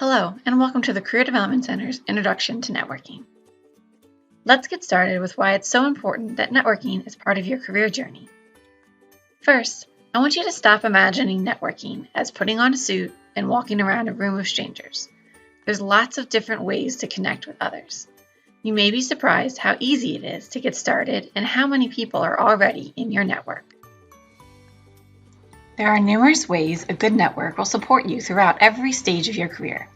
Hello, and welcome to the Career Development Center's Introduction to Networking. Let's get started with why it's so important that networking is part of your career journey. First, I want you to stop imagining networking as putting on a suit and walking around a room of strangers. There's lots of different ways to connect with others. You may be surprised how easy it is to get started and how many people are already in your network. There are numerous ways a good network will support you throughout every stage of your career.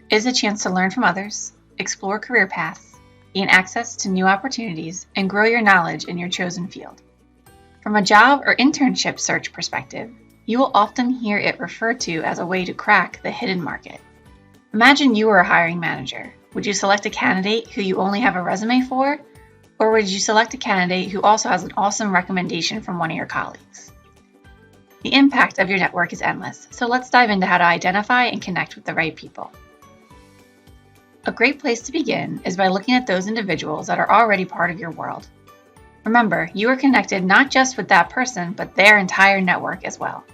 It is a chance to learn from others, explore career paths, gain access to new opportunities, and grow your knowledge in your chosen field. From a job or internship search perspective, you will often hear it referred to as a way to crack the hidden market. Imagine you were a hiring manager. Would you select a candidate who you only have a resume for? Or would you select a candidate who also has an awesome recommendation from one of your colleagues? The impact of your network is endless, so let's dive into how to identify and connect with the right people. A great place to begin is by looking at those individuals that are already part of your world. Remember, you are connected not just with that person, but their entire network as well.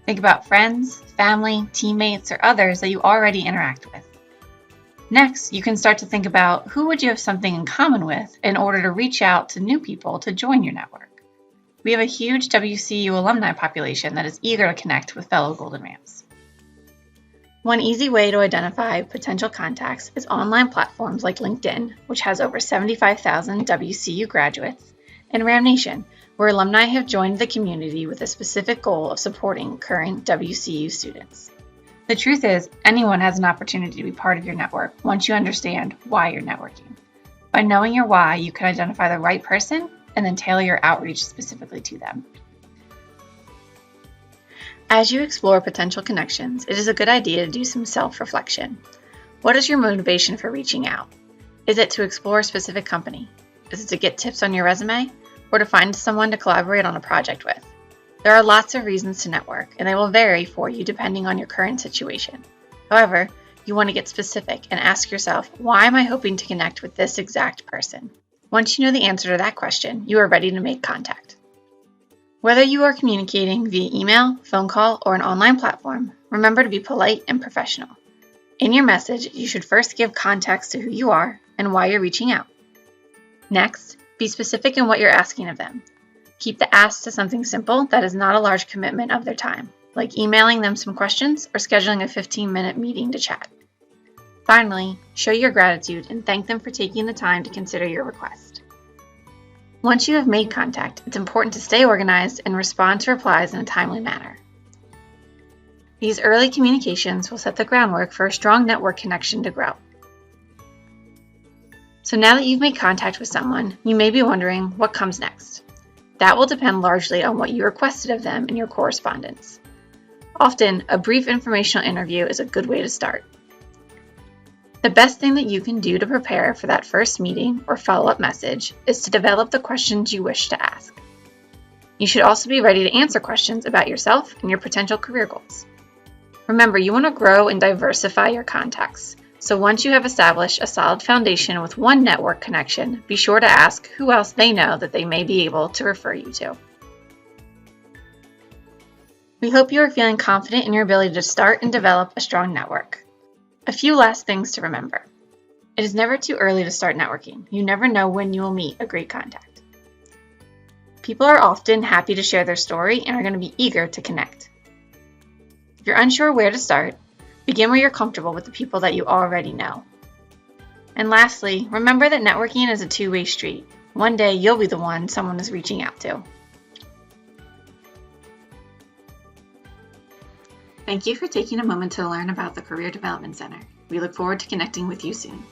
Think about friends, family, teammates, or others that you already interact with. Next, you can start to think about who would you have something in common with in order to reach out to new people to join your network. We have a huge WCU alumni population that is eager to connect with fellow Golden Rams. One easy way to identify potential contacts is online platforms like LinkedIn, which has over 75,000 WCU graduates, and Ram Nation, where alumni have joined the community with a specific goal of supporting current WCU students. The truth is, anyone has an opportunity to be part of your network once you understand why you're networking. By knowing your why, you can identify the right person and then tailor your outreach specifically to them. As you explore potential connections, it is a good idea to do some self-reflection. What is your motivation for reaching out? Is it to explore a specific company? Is it to get tips on your resume? Or to find someone to collaborate on a project with? There are lots of reasons to network, and they will vary for you depending on your current situation. However, you want to get specific and ask yourself, why am I hoping to connect with this exact person? Once you know the answer to that question, you are ready to make contact. Whether you are communicating via email, phone call, or an online platform, remember to be polite and professional. In your message, you should first give context to who you are and why you're reaching out. Next, be specific in what you're asking of them. Keep the ask to something simple that is not a large commitment of their time, like emailing them some questions or scheduling a 15-minute meeting to chat. Finally, show your gratitude and thank them for taking the time to consider your request. Once you have made contact, it's important to stay organized and respond to replies in a timely manner. These early communications will set the groundwork for a strong network connection to grow. So now that you've made contact with someone, you may be wondering what comes next. That will depend largely on what you requested of them in your correspondence. Often, a brief informational interview is a good way to start. The best thing that you can do to prepare for that first meeting or follow-up message is to develop the questions you wish to ask. You should also be ready to answer questions about yourself and your potential career goals. Remember, you want to grow and diversify your contacts, so once you have established a solid foundation with one network connection, be sure to ask who else they know that they may be able to refer you to. We hope you are feeling confident in your ability to start and develop a strong network. A few last things to remember. It is never too early to start networking. You never know when you will meet a great contact. People are often happy to share their story and are going to be eager to connect. If you're unsure where to start, begin where you're comfortable with the people that you already know. And lastly, remember that networking is a two-way street. One day you'll be the one someone is reaching out to. Thank you for taking a moment to learn about the Career Development Center. We look forward to connecting with you soon.